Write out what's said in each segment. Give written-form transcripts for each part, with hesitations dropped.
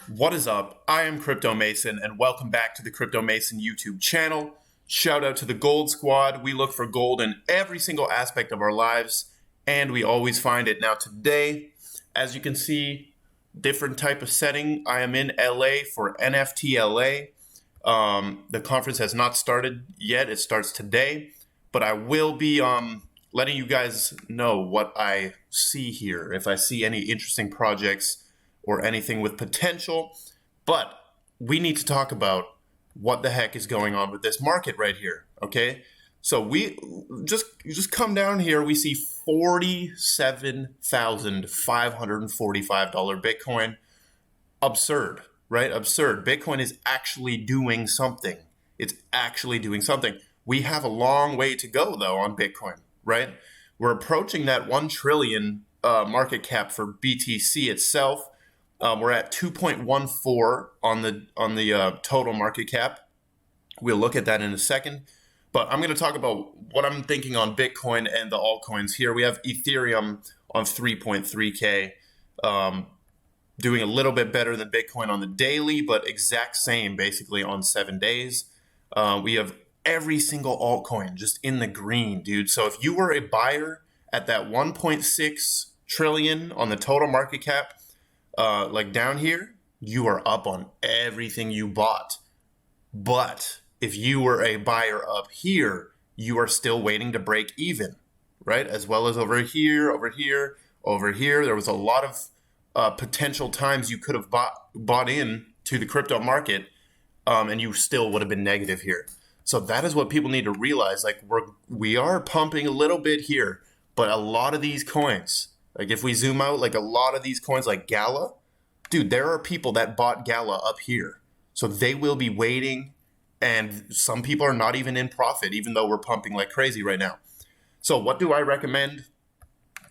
What is up? I am Crypto Mason, and welcome back to the Crypto Mason YouTube channel. Shout out to the Gold Squad. We look for gold in every single aspect of our lives, and we always find it. Now today, as you can see, different type of setting. I am in LA for NFT LA. The conference has not started yet. It starts today, but I will be letting you guys know what I see here. If I see any interesting projects or anything with potential. But we need to talk about what the heck is going on with this market right here. Okay. So we just come down here. We see $47,545 Bitcoin. Absurd, right? Absurd. Bitcoin is actually doing something. It's actually doing something. We have a long way to go though on Bitcoin, right? We're approaching that 1 trillion market cap for BTC itself. We're at 2.14 on the total market cap. We'll look at that in a second. But I'm going to talk about what I'm thinking on Bitcoin and the altcoins here. We have Ethereum on 3.3K, doing a little bit better than Bitcoin on the daily, but exact same basically on 7 days. We have every single altcoin just in the green, dude. So if you were a buyer at that 1.6 trillion on the total market cap, like down here, you are up on everything you bought. But if you were a buyer up here, you are still waiting to break even, right? As well as over here, over here, over here. There was a lot of potential times you could have bought in to the crypto market, and you still would have been negative here. So that is what people need to realize. Like we are pumping a little bit here, but a lot of these coins, like if we zoom out, like a lot of these coins like Gala, dude, there are people that bought Gala up here. So they will be waiting, and some people are not even in profit, even though we're pumping like crazy right now. So what do I recommend?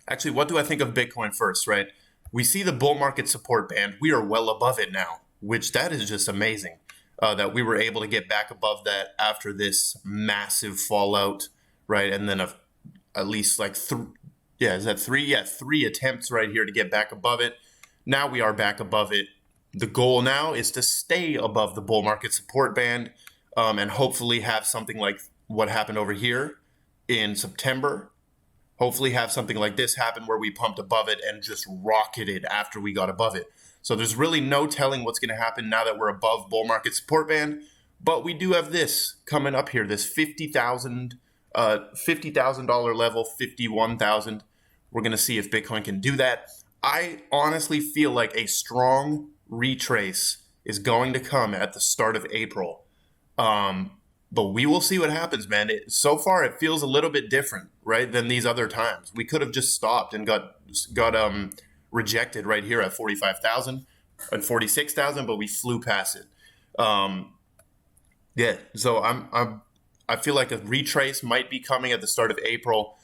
Actually, what do I think of Bitcoin first, right? We see the bull market support band. We are well above it now, which that is just amazing that we were able to get back above that after this massive fallout, right? And then at least like three attempts right here to get back above it. Now we are back above it. The goal now is to stay above the bull market support band, and hopefully have something like what happened over here in September. Hopefully have something like this happen where we pumped above it and just rocketed after we got above it. So there's really no telling what's going to happen now that we're above bull market support band. But we do have this coming up here, this $50,000 level, 51,000. We're going to see if Bitcoin can do that. I honestly feel like a strong retrace is going to come at the start of April. But we will see what happens, man. So far, it feels a little bit different, right, than these other times. We could have just stopped and got rejected right here at 45,000 and 46,000, but we flew past it. Yeah, so I feel like a retrace might be coming at the start of April.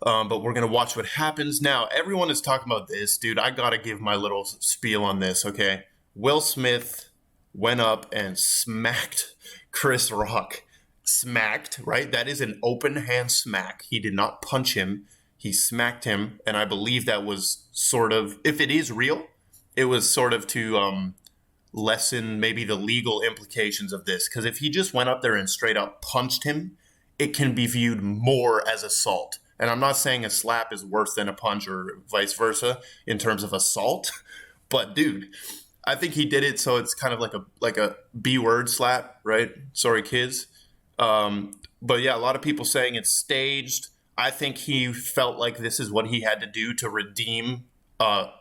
But we're going to watch what happens. Now, everyone is talking about this. Dude, I got to give my little spiel on this, okay? Will Smith went up and smacked Chris Rock. Smacked, right? That is an open hand smack. He did not punch him. He smacked him. And I believe that was sort of, if it is real, it was sort of to lessen maybe the legal implications of this. Because if he just went up there and straight up punched him, it can be viewed more as assault. And I'm not saying a slap is worse than a punch or vice versa in terms of assault, but dude, I think he did it so it's kind of like a B word slap, right? Sorry, kids. But yeah, a lot of people saying it's staged. I think he felt like this is what he had to do to redeem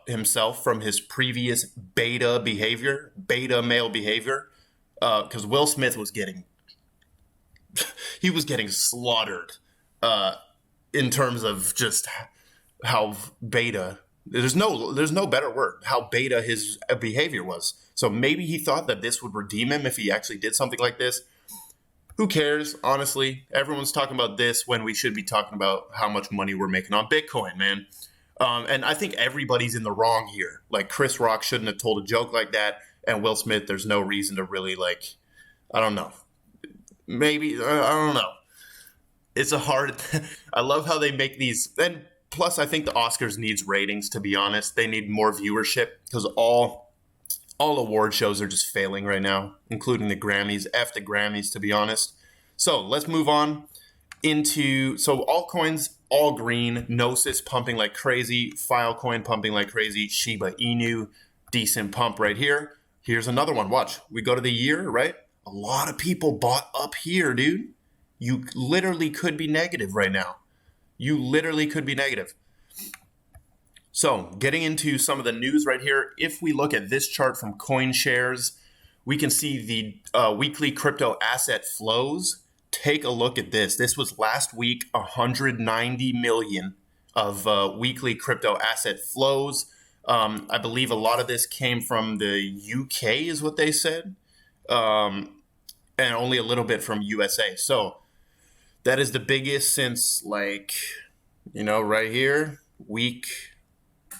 himself from his previous beta male behavior. Because Will Smith was getting slaughtered. In terms of just how beta, there's no better word, how beta his behavior was. So maybe he thought that this would redeem him if he actually did something like this. Who cares? Honestly, everyone's talking about this when we should be talking about how much money we're making on Bitcoin, man. And I think everybody's in the wrong here. Like Chris Rock shouldn't have told a joke like that. And Will Smith, there's no reason to really I don't know. Maybe, I don't know. It's a hard. I love how they make these. And plus, I think the Oscars needs ratings. To be honest, they need more viewership because all All award shows are just failing right now, including the Grammys. F the Grammys, to be honest. So let's move on into, so altcoins, all green. Gnosis pumping like crazy. Filecoin pumping like crazy. Shiba Inu, decent pump right here. Here's another one. Watch. We go to the year, right? A lot of people bought up here, dude. You literally could be negative right now. You literally could be negative. So getting into some of the news right here, if we look at this chart from CoinShares, we can see the weekly crypto asset flows. Take a look at this. This was last week, 190 million of weekly crypto asset flows. I believe a lot of this came from the UK is what they said, and only a little bit from USA. So that is the biggest since, like, right here, week.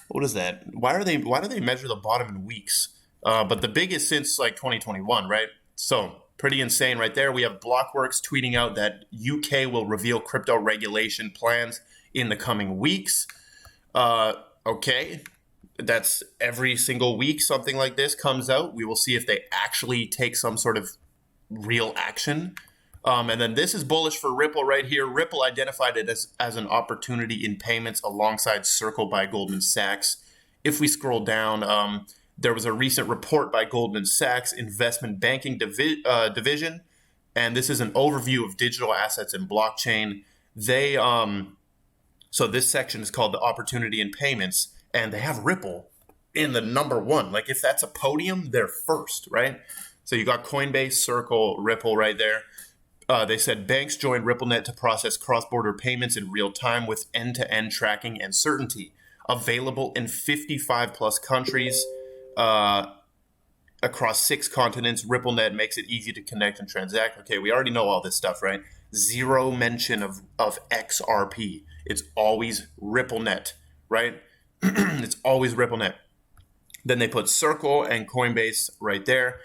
What is that? Why do they measure the bottom in weeks? But the biggest since like 2021, right? So pretty insane right there. We have Blockworks tweeting out that UK will reveal crypto regulation plans in the coming weeks. Okay, that's every single week something like this comes out. We will see if they actually take some sort of real action. And then this is bullish for Ripple right here. Ripple identified it as an opportunity in payments alongside Circle by Goldman Sachs. If we scroll down, there was a recent report by Goldman Sachs Investment Banking Division, and this is an overview of digital assets and blockchain. They so this section is called the opportunity in payments, and they have Ripple in the number one. Like if that's a podium, they're first, right? So you got Coinbase, Circle, Ripple right there. They said banks joined RippleNet to process cross-border payments in real time with end-to-end tracking and certainty. Available in 55 plus countries across 6 continents. RippleNet makes it easy to connect and transact. Okay, we already know all this stuff, right? Zero mention of XRP. It's always RippleNet, right? It's always RippleNet. Then they put Circle and Coinbase right there.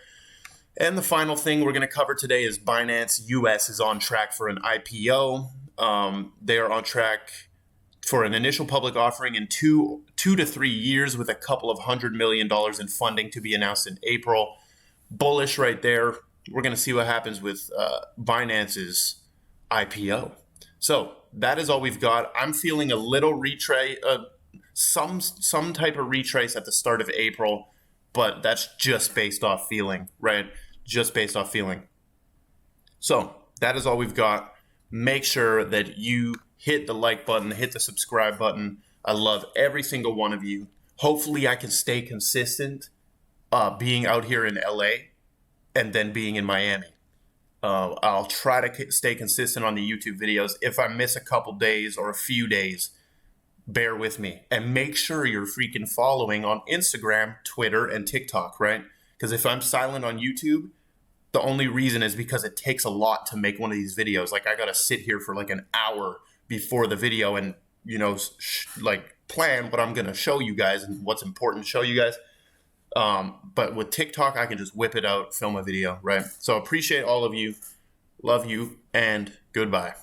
And the final thing we're going to cover today is Binance US is on track for an IPO. They are on track for an initial public offering in two to 3 years with a couple of $100 million in funding to be announced in April. Bullish right there. We're going to see what happens with Binance's IPO. So that is all we've got. I'm feeling a little retrace, some type of retrace at the start of April, but that's just based off feeling, right? Just based off feeling. So that is all we've got. Make sure that you hit the like button, hit the subscribe button. I love every single one of you. Hopefully I can stay consistent being out here in LA and then being in Miami. I'll try to stay consistent on the YouTube videos. If I miss a couple days or a few days, bear with me. And make sure you're freaking following on Instagram, Twitter, and TikTok, right? Because if I'm silent on YouTube, the only reason is because it takes a lot to make one of these videos. Like I got to sit here for like an hour before the video and, like plan what I'm going to show you guys and what's important to show you guys. But with TikTok, I can just whip it out, film a video, right? So appreciate all of you. Love you and goodbye.